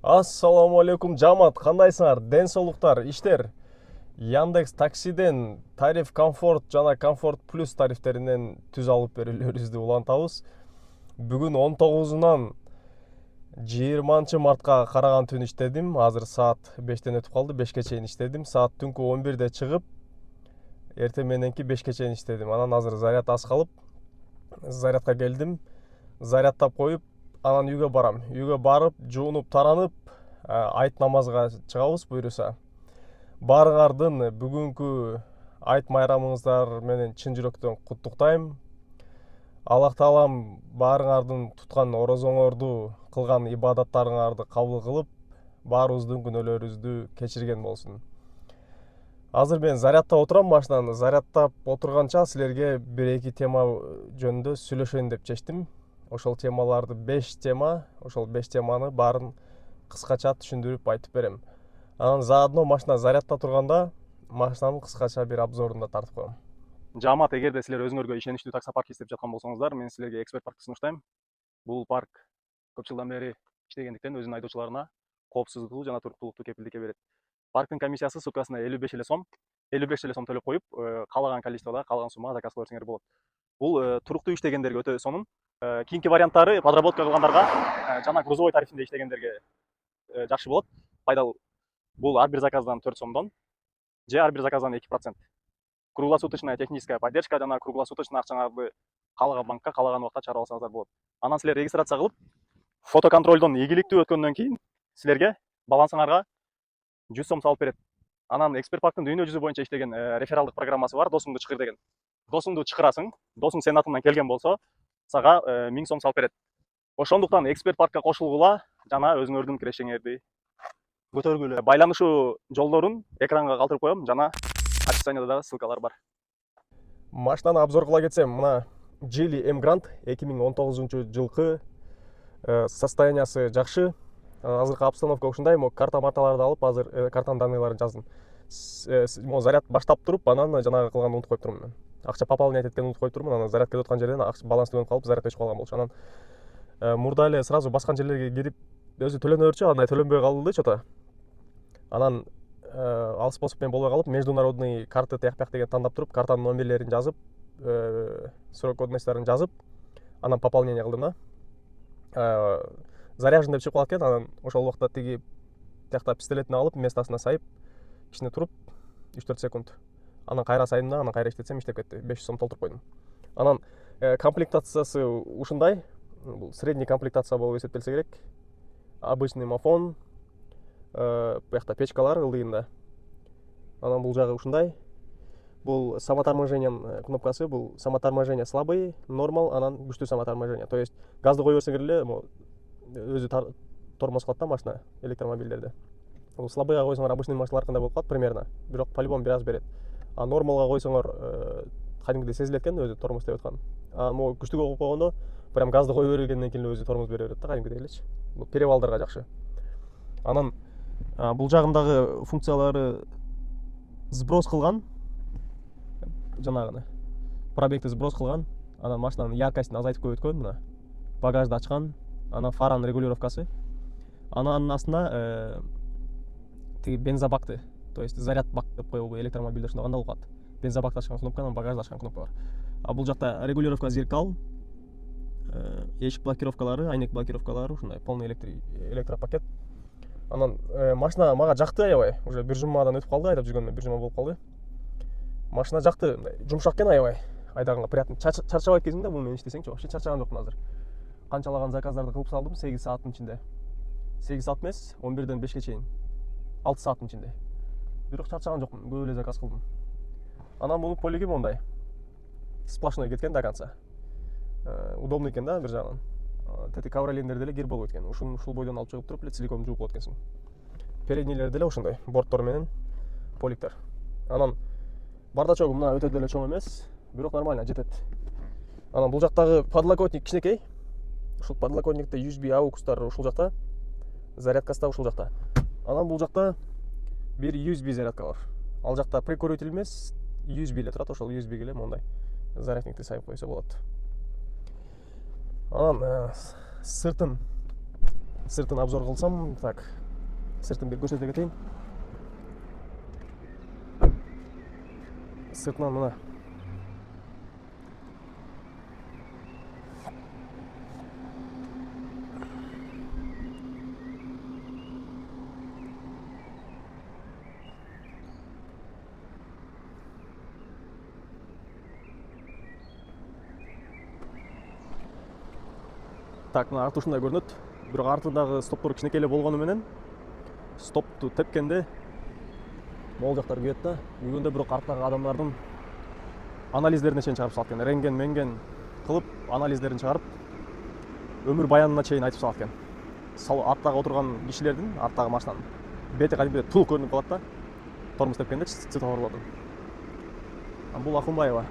Ассаламу алейкум жамат, кандайсыңар? Ден соолуктар, иштер. Яндекс таксиден тариф комфорт жана комфорт плюс тарифтеринен түз алып берүүлөрүбүздү улантабыз. Бүгүн 19-унан 20 мартка караган түн иштедим. Азыр саат 5тен өтүп калды, 5ке чейин иштедим. Саат түнкү 11де чыгып, эртең мененки 5ке чейин иштедим. Анан азыр заряд аз калып, зарядка келдим. Зарядтап коюп, анан үйгө барам. Үйгө барып, жуунуп, таранып, айт намазга чыгабыз буюрса. Баарыңардын бүгүнкү айт майрамыңыздар менен чын жүрөктөн куттуктайм. Аллах таалам баарыңардын туткан орозоңорду, кылган ибадаттарыңарды кабыл кылып, баарыбыздын күнөөлөрүбүздү кечирген болсун. Азыр мен зарядта отурам машинаны. Зарядтап отурганча силерге 1-2 тема жөнүндө сүйлөшөйүн деп чечтим. Ошол темаларды 5 тема, ошол 5 теманы баарын кыскача түшүндүрүп айтып берем. Анан заодно машина зарядта турганда машинанын кыскача бир обзорун да тартып коем. Жамаат, эгерде силер өзүңөргө ишеничтүү таксопарк издеп жаткан болсоңуздар, мен силерге эксперт паркты сунуштайм. Бул парк көп жылдан бери иштегендиктен өзүнүн айдоочуларына коопсуздугу жана туруктуулукту кепилдикке берет. Парктын комиссиясы суткасына 55 сом төлөп коюп, каалаган количествода, каалаган суммага заказ кылып берсеңер болот. Бул туруктуу иштегендерге өтө сонун. Кийинки варианттары подработка кылгандарга жана грузовой тарифинде иштегендерге жакшы болот, пайдалуу. Бул ар бир заказдан 4 сомдон же ар бир заказдан 2%. Круглосуточная техническая поддержка жана круглосуточно акчаңарды каалаган банкка, каалаган убакта чыгарып алсаңыздар болот. Анан силер регистрация кылып, фотоконтролдон ийгиликтүү өткөндөн кийин силерге балансыңарга 100 сом салып берет. Анан эксперт парктын дүйнө жүзү боюнча иштеген рефералдык программасы бар, досуңду чакыр деген. Досуңду чакырасың, досуң сенин атыңдан келген болсо, сага 1000 сом салып берет. Ошондуктан эксперт паркка кошулгула жана өзүңөрдүн кирешеңерди көтөргүлө. Байланышуу жолдорун экранга калтырып коем жана описаниеда дагы ссылкалар бар. Машинаны обзор кыла кетсем, мына Geely M Grand 2019-жылкы, состояниясы жакшы. Азыркы обстановка ушундай, карта марталарды алып, азыр картанын данныйларын жаздым. Заряд баштап туруп, анан жанагы кылганды унутуп коюп турмун мен. Акча пополнять эткенди унутуп коюп турмун, анан заряд кетип аткан жерден баланс түгөнүп калып, заряд өчүп калган болчу. Анан мурда эле сразу баскан жерлерге кирип өзү төлөнө берчү, андай төлөнбөй калды что-то. Анан ал способ менен болбой калып, международный карты тияк деген тандап туруп, картанын номерлерин жазып, срок годностьтарын жазып, анан пополнение кылдым да. Заряжен деп чыгып калат экен, анан ошол убакта тиги тиякта пистолетин алып, местосуна сайып, кичине туруп 3-4 секунд. Анан кайра сайдым да, анан кайра иштетсем иштеп кетти. 500 сом толтуруп койдум. Анан комплектациясы ушундай. Бул средний комплектация болуп эсептелсе керек. Обычный мафон, буякта печкалар ылдыйында. Анан бул жагы ушундай. Бул самоторможениянын кнопкасы, бул самоторможение слабый, нормал, анан күчтүү самоторможение. То есть газды кое берсеңер эле өзү тормоз кылат да машина электромобилдерде. Бул слабыйга койсоңор обычный машиналар кандай болуп калат примерно. Бирок по-любому бир аз берет. А нормалга койсоңор кадимгидей сезилет экен өзү тормоз деп аткан. А могу күчтүүгө коюп койгондо прям газды кое бергенден кийин өзү тормоз бере берет да, кадимгидей элечи. Бул перевалдарга жакшы. Анан бул жагындагы функциялары сброс кылган. Жанагыны пробегти сброс кылган. Анан машинанын яркостун азайтып көбөйткөн мына. Багажды ачкан, анан фаранын регулировкасы. Анан астына тиги бензобакты, то есть заряд бак деп коебу электромобилде ошондой кандай болуп калат. Бензобакты ачкан кнопка, анан багажды ачкан кнопка бар. А бул жакта регулировка зеркал, эшик блокировкалары, айнек блокировкалары, ушундай полный электропакет. Анан машина мага жакты аябай. Уже бир жумадан өтүп калды, айдап жүргөнүмө бир жума болуп калды. Машина жакты, жумшак экен аябай. Айдаганга приятный. Чарчабайт кезиңде бул менен иштесеңчи, вообще чарчаган жокмун азыр. Канчалаган заказдарды кылып салдым 8 сааттын ичинде. 8 саат эмес, 11ден 5ке чейин. 6 сааттын ичинде. Бирок чарчаган жокмун, көп эле заказ кылдым. Анан мунун полиги мондай. Сплошной кеткен до конца. Удобный экен да бир жагынан. Тети ковролиндер деле кир болуп кеткен. Ушул бойдон алып чыгып туруп эле силикон жууп коет экенсиң. Переднийлер деле ошондой, борттор менен поликтер. Анан бардачогу мына өтө деле чоң эмес, бирок нормально жетет. Анан бул жактагы подлокотник кичинекей. Ушул подлокотникте USB AUX-тар ушул жакта, зарядкасы да ушул жакта. Анан бул жакта бир USB зарядка бар. Ал жакта прикуритель эмес, USB эле турат, ошол USB эле мондай зарядникти сайып койсо болот. Анан сыртын сыртын обзор кылсам, так, сыртын бир көрсөтө кетейин. Сыртынан мына. Так, мына арты ушундай көрүнөт. Бирок артындагы стоптор кичинекей эле болгону менен стопту тепкенде могул жактар күйөт да. Күйгөндө бирок арттагы адамдардын анализдерине чейин чыгарып салат экен. Рентген, менген кылып, анализдерин чыгарып, өмүр баянына чейин айтып салат экен. Арттагы отурган кишилердин, арттагы машинанын бети кадимгидей тул көрүнүп калат да. Тормоз тепкенде светофорлордун. Бул Акунбаева.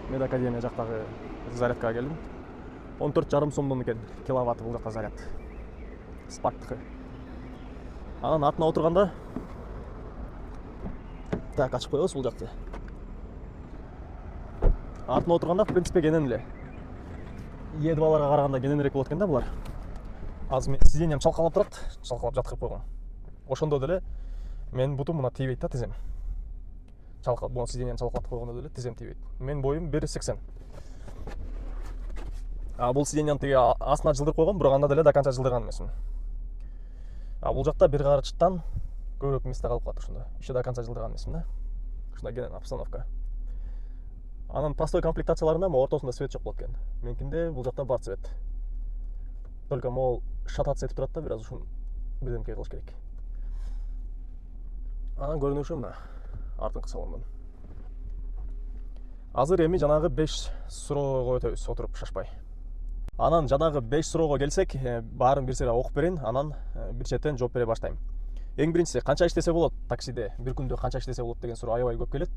Медакадемия жактагы зарядкага келдим. 14,5 сомдон экен киловатт бул жакта заряд. Спарктыкы. Анан артына отурганда так ачып коебуз бул жакты. Артына отурганда, в принципе, кенен эле. Е2-ларга караганда кененирээк болот экен да булар. Азыр сиденьям чалкалап турат, чалкалап жаткырып койгон. Ошондо деле менин бутум мына тийбейт да, тизем. Бул сиденьяны чалкалап койгондо деле тизем тийбейт. Менин боюм 1,80. Бул сиденьяны тиги астына жылдырып койгон, бирок анда деле да канча жылдырган эмесмин. Бул жакта бир карачтан көбүрөөк месте калып калат ошондо. Иши да канча жылдырган эмесмин да. Ушундай кенен обстановка. Анан простой комплектацияларында ортосунда свет жок болот экен. Меникинде бул жакта бар свет. Только могул шататься этип турат да, бир аз ушун бирдемке кылыш керек. Анан көрүнүшү мына артыңкы салондон. Азыр эми жанагы 5 суроого өтөбүз, отуруп шашпай. Анан жанагы 5 суроого келсек, баарын бир сыйра окуп берейин, анан бир четтен жооп бере баштайм. Эң биринчиси, канча иштесе болот таксиде? Бир күндө канча иштесе болот деген суроо аябай көп келет.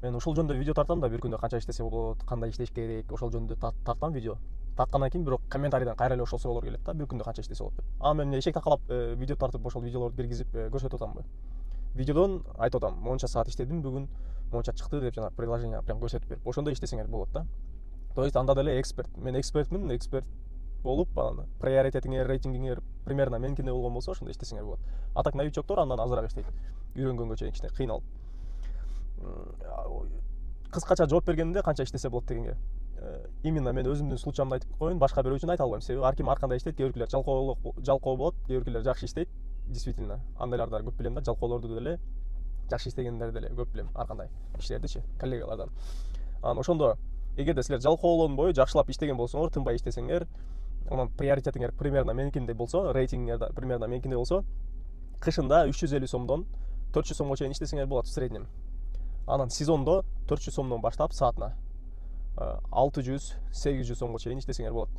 Мен ушул жөнүндө видео тартам да, бир күндө канча иштесе болот, кандай иштеш керек, ошол жөнүндө тартам видео. Тарткандан кийин бирок комментарийден кайра эле ошол суроолор келет да, бир күндө канча иштесе болот деп. Мен эмне эшек такалап видео тартып, ошол видеолорду киргизип көрсөтүп атамбы? Видеодон айтып атам, монча саат иштедим бүгүн, монча чыкты деп жана приложение прям көрсөтүп берип, ошондо иштесеңер болот да. То есть анда деле эксперт. Мен экспертмин, эксперт болуп, анан приоритетиңер, рейтингиңер примерно меникиндей болгон болсо, ошондо иштесеңер болот. А так новичоктор андан азыраак иштейт. Үйрөнгөнгө чейин кичине кыйналып. Кыскача жооп бергенде канча иштесе болот дегенге. Именно мен өзүмдүн случаямды айтып коеюн, башка бирөө үчүн айта албайм. Себеби ар ким ар кандай иштейт, кээ биркилер жалкоо болот, кээ биркилер жакшы иштейт. Действительно, андайларды көп билем да, жалкоолорду деле, жакшы иштегендерди деле көп билем, ар кандай иштердичи, коллегалардан. Анан ошондо эгерде силер жалкоолоонун бою жакшылап иштеген болсоңор, тынбай иштесеңер, анан приоритетиңер примерно меникиндей болсо, рейтингиңер да примерно меникиндей болсо, кышында 350 сомдон 400 сомго чейин иштесеңер болот в среднем. Анан сезондо 400 сомдон баштап саатына 600-800 сомго чейин иштесеңер болот.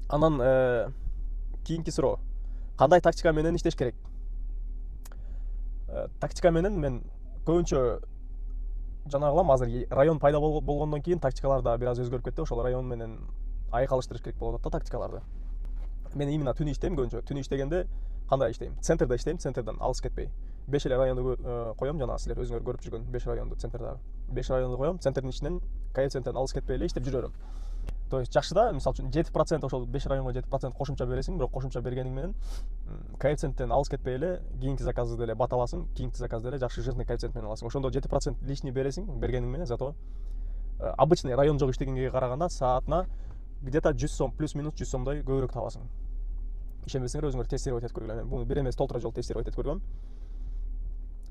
Анан кийинки суроо. Кандай тактика менен иштеш керек? Тактика менен мен көбүнчө жанагылам, азыр район пайда болгондон кийин тактикалар да бир аз өзгөрүп кетти. Ошол район менен айкалыштырыш керек болот да тактикаларды. Мен именно түнү иштейм көбүнчө. Түнү иштегенде кандай иштейм? Центрде иштейм, центрден алыс кетпей. 5 эле районду коем, жана силер өзүңөр көрүп жүргөн 5 районду центрдагы. 5 районду коем, центрдин ичинен коэффициенттен алыс кетпей эле иштеп жүрөм. То есть жакшы да, мисалы үчүн 7% ошол 5 районго 7% кошумча бересиң, бирок кошумча бергениң менен коэффициенттен алыс кетпей эле кийинки заказды деле бата аласың, кийинки заказды деле жакшы жирный коэффициент менен аласың. Ошондо 7% лишний бересиң, бергениң менен зато обычный район жок иштегенге караганда саатына где-то 100 сом, плюс-минус 100 сомдой көбүрөөк табасың. Ишенбесеңер өзүңөр тестировать этип көргүлө. Мен буну бир эмес толтура жолу тестировать этип көргөм.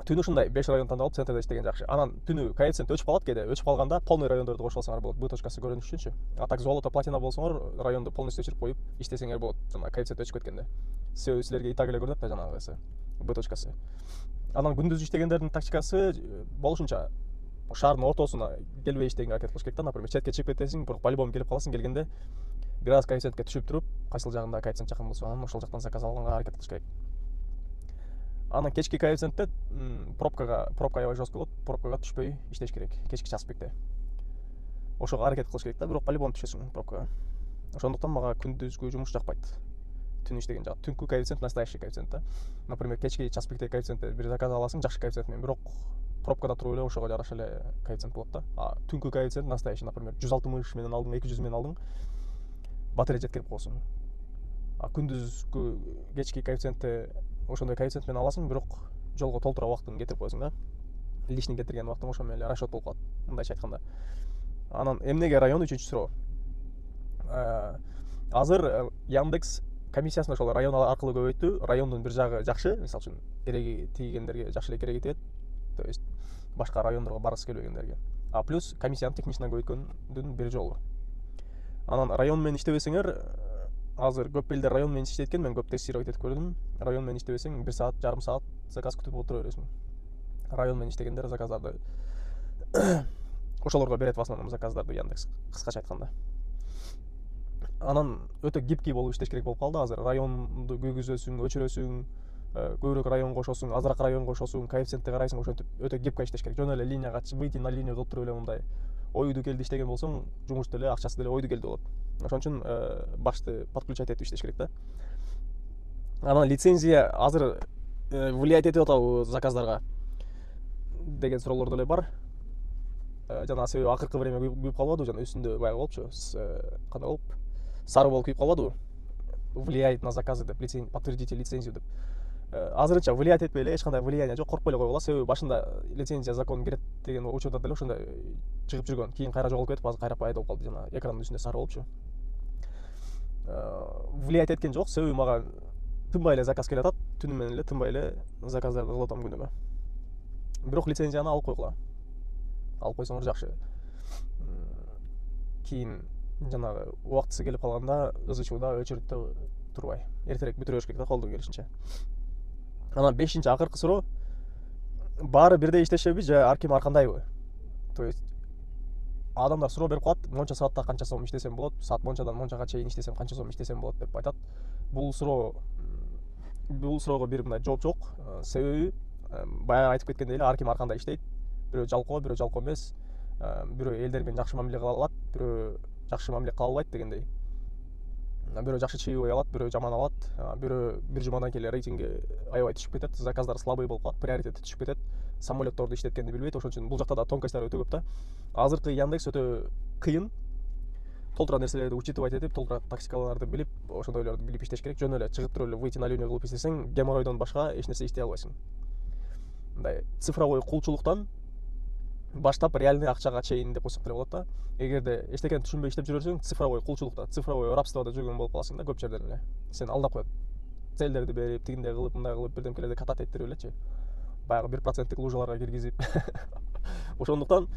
Түнү ушундай 5 район тандалып, центрде иштеген жакшы. Анан түнү коэффициент өчүп калат кээде. Өчүп калганда полный райондорду кошуп алсаңар болот, быточкасы көрүнүш үчүнчү. А так золото, платина болсоңор, районду полностью өчүрүп коюп иштесеңер болот. Жана коэффициент өчүп кеткенде. Себеби силерге и так эле көрүнөт да жанагысы, быточкасы. Анан күндүз иштегендердин тактикасы болушунча шаардын ортосуна келбей иштегенге аракет кылыш керек да. Например, четке чыгып кетесиң, бирок по-любому келип каласың, келгенде бир аз коэффициентке түшүп туруп, кайсыл жагында коэффициент жакын болсо, анан ошол жактан заказ алганга аракет кылыш керек. Анан кечки коэффициентте пробка аябай жестко болот, пробкага түшпөй иштеш керек кечки час пикте. Ошого аракет кылыш керек да, бирок по-любому түшөсүң пробкага. Ошондуктан мага күндүзгү жумуш жакпайт. Түнү иштеген жак. Түнкү коэффициент настоящий коэффициент да. Например, кечки час пикте коэффициентте бир заказ аласың, жакшы коэффициент менен, бирок пробкада туруп эле ошого жараша эле коэффициент болот да. А түнкү коэффициент настоящий, например, 160 менен алдың, 200 менен алдың, батарея жеткирип коесуң. күндүзгү кечки коэффициентти ошондой коэффициент менен аласың, бирок жолго толтура убактын кетирип коесуң да. Лишний кетирген убактың ошо менен эле расчет болуп калат, мындайча айтканда. Анан эмнеге район үчүнчү суроо. Азыр Яндекс комиссиясын ошол район аркылуу көбөйттү. Райондун бир жагы жакшы, мисалы үчүн кереги тийгендерге жакшы эле кереги тиет. То есть башка райондорго баргысы келбегендерге. Плюс комиссияны техничный көбөйткөндүн бир жолу. Анан район менен иштебесеңер, азыр көп элдер район менен иштейт экен, мен көп тестировать этип көрдүм. Район менен иштебесең 1 саат, жарым саат заказ күтүп отура бересиң. Район менен иштегендер заказдарды ошолорго берет в основном заказдарды Яндекс, кыскача айтканда. Анан өтө гибкий болуп иштеш керек болуп калды. Азыр районду күйгүзөсүң, өчүрөсүң, көбүрөөк район кошосуң, азыраак район кошосуң, коэффициентти карайсың, ошентип өтө гибко иштеш керек. Жөн эле линияга выйти на линию кылып туруп эле мындай ойду келди иштеген болсоң, жумуш деле, акчасы деле ойду келди болот. Ошон үчүн башты подключать этип иштеш керек да. Анан лицензия азыр влиять этип атабы заказдарга деген суроолор деле бар. Жана себеби акыркы время күйүп калбадыбы, жана үстүндө баягы болчу, кандай болуп, сары болуп күйүп калбадыбы? Влияет на заказы деп, подтвердите лицензию деп. Азырынча влиять этпей эле, эч кандай влияние жок, коркпой эле койгула. Себеби башында лицензия закон кирет деген учурда деле ошондой чыгып жүргөн. Кийин кайра жоголуп кетип, азыр кайра пайда болуп калды, жана экрандын үстүндө сары болупчу. Влиять эткен жок, себеби мага тынбай эле заказ келип атат, түнү менен эле тынбай эле заказдарды кылып атам күнүгө. Бирок лицензияны алып койгула. Алып койсоңор жакшы. Кийин жанагы убактысы келип калганда ызычууда, өчүрүктө турбай, эртерээк бүтүрө бериш керек да, колдон келишинче. Анан 5-чи акыркы суроо. Баары бирдей иштешеби же ар ким ар кандайбы? То есть адамдар суроо берип калат, монча саатта канча сом иштесем болот, саат мончадан мончага чейин иштесем канча сом иштесем болот деп айтат. Бул суроого бир мындай жооп жок. Себеби баягы айтып кеткендей эле ар ким ар кандай иштейт. Бирөө жалкоо, бирөө жалкоо эмес. Бирөө элдер менен жакшы мамиле кыла алат, бирөө жакшы мамиле кыла албайт дегендей. Бирөө жакшы чаевой алат, бирөө жаман алат, бирөө бир жумадан кийин рейтинги аябай түшүп кетет, заказдар слабый болуп калат, приоритети түшүп кетет, самолетторду иштеткенди билбейт. Ошон үчүн бул жакта да тонкостьтар өтө көп да. Азыркы Яндекс өтө кыйын. Толтура нерселерди учитывать этип, толтура тактикаларды билип, ошондойлорду билип иштеш керек. Жөн эле чыгып туруп эле выйти на линию кылып иштесең, геморройдон башка эч нерсе иштей албайсың. Мындай цифровой кулчулуктан баштап реальный акчага чейин деп койсок деле болот да. Эгерде эчтекени түшүнбөй иштеп жүрө берсең, цифровой кулчулукта, цифровой рабствода жүргөн болуп каласың да көп жерден эле. Сени алдап коет. Целдерди берип, тигиндей кылып, мындай кылып, бирдемкелерди катат этип элечи. Баягы 1%тик лужаларга киргизип. Ошондуктан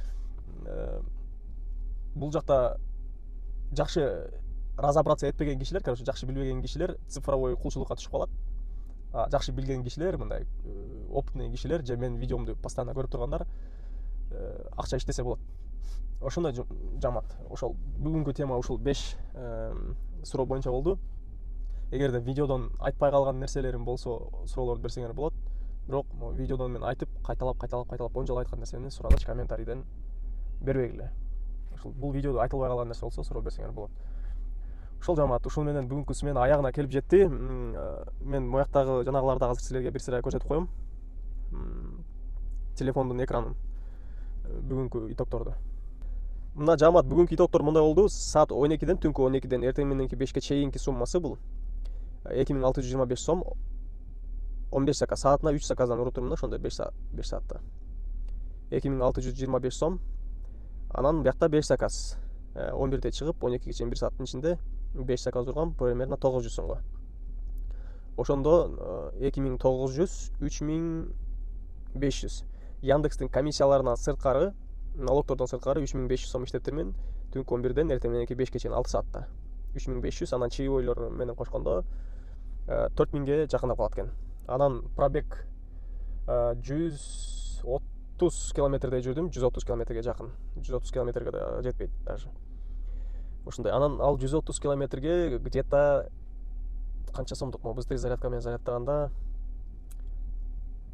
бул жакта жакшы разобраться этпеген кишилер, короче, жакшы билбеген кишилер цифровой кулчулукка түшүп калат. Жакшы билген кишилер, мындай опытный кишилер, же менин видеомду постоянно көрүп тургандар акча иштесе болот. Ошондой жамат. Ошол бүгүнкү тема ушул 5 суроо боюнча болду. Эгерде видеодон айтпай калган нерселерим болсо, суроолорду берсеңер болот. Бирок видеодон мен айтып, кайталап 10 жолу айткан нерсени сурагач комментарийден бербегиле. Ушул бул видеодо айтылбай калган нерсе болсо суроо берсеңер болот. Ошол жамаат, ушул менен бүгүнкү смена аягына келип жетти. Мен мояктагы жанагыларды азыр силерге бир сыйра көрсөтүп коем. Телефондун экранын бүгүнкү итокторду. Мына жамаат, бүгүнкү итоктор мындай болду. Саат 12ден, түнкү 12ден эртең мененки 5ке чейинки суммасы бул 2625 сом. 15 заказ, саатына 3 заказдан уруп турмун да, ошондой 5 саатта. 2625 сом. Анан биякта 5 заказ. 11де чыгып 12ге чейин 1 сааттын ичинде 5 заказ ургам, примерно 900 сомго. Ошондо 2900, 3500. Яндекстин комиссияларынан сырткары, налогтордон сырткары 3500 сом иштептирмин. Түнкү 11ден эртең мененки 5ке чейин 6 саатта. 3500, анан чаевойлор менен кошкондо 4000ге жакындап калат экен. Анан пробег 130 километрдей жүрдүм, 130 километрге жакын. 130 километрге да жетпейт даже. Ошондой. Анан ал 130 километрге где-то канча сомдук быстрый зарядка менен зарядтаганда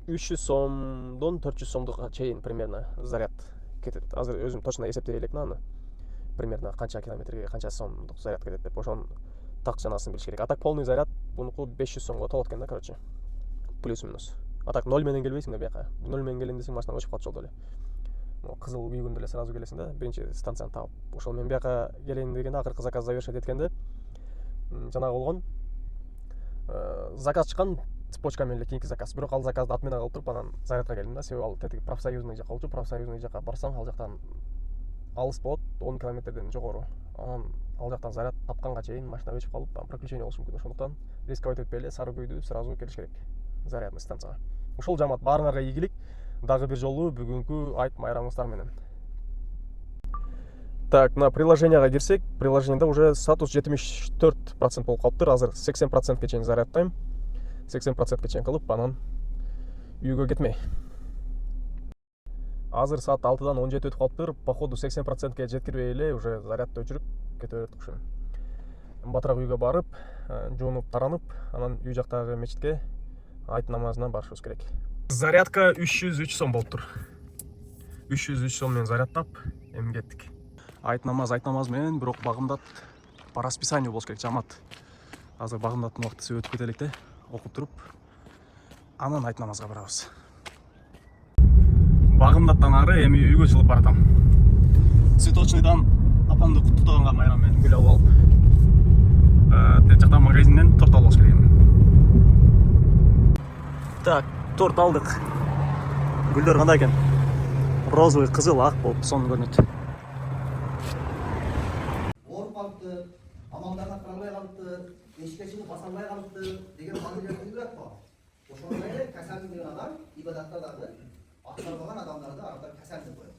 300 сомдон 400 сомдукка чейин примерно заряд кетет. Азыр өзүм точно эсептей элекмин аны. Примерно канча километрге канча сомдук заряд кетет деп. Ошонун так жанасын билиш керек. А так полный заряд бунуку 500 сомго толот экен да, короче. Плюс-минус. А так 0 менен келбейсиң да бияка. 0 менен келем десең машина өчүп калат жолдо эле. Кызыл күйгөндө эле сразу келесиң да, биринчи станцияны таап. Ошол мен бияка келейин дегенде акыркы заказ завершать эткенде жанагы болгон. заказ чыккан цепочка менен эле кийинки заказ. Бирок ал заказды отмена кылып туруп анан зарядка келдим да. Себеби ал тетиги профсоюзный жака болчу. Профсоюзный жака барсаң, ал жактан алыс болот, 10 километрден жогору. Анан ал жактан заряд тапканга чейин машина өчүп калып, приключение болушу мүмкүн. Ошондуктан рисковать этпей эле Сары Күйдү сразу келиш керек зарядный станцияга. Ушул жамаат баарыңарга ийгилик. Дагы бир жолу бүгүнкү айт майрамыңыздар менен. Так, на приложенияга кирсек, приложениеде уже статус 74% болуп калыптыр. Азыр 80%ке чейин зарядтайм. 80%ке чейин кылып, анан үйгө кетмей. Азыр саат 6-дан 17 өтүп калыптыр. Походу 80%ке жеткирбей эле уже зарядты өчүрүп кете берет ушун. Батыраак үйгө барып, жуунуп, таранып, анан үй жактагы мечитке айт намазына барышыбыз керек. Зарядка 303 сом болуптур. 303 сом менен зарядтап, эми кеттик. Айт намаз менен, бирок багымдат по расписанию болуш керек жамаат. Азыр багымдаттын убактысы өтүп кете электе, окуп туруп, анан айт намазга барабыз. Багымдаттан ары эми үйгө чыгып баратам. Цветочныйдан апамды куттуктаганга майрам менен гүл алып алып. Тет жактан магазинден торт алып келгем. Так, торт алдык. Гүлдөр кандай экен? Розовый, кызыл, ак болуп сонун көрүнөт. Ооруп калыпты, амалдарына кыра албай калыпты, эшикке чыгып баса албай калыпты деген мамилелерди билет го. Ошондой эле касал деген адам ибадатта дагы аткарбаган адамдарды арада касал деп коет.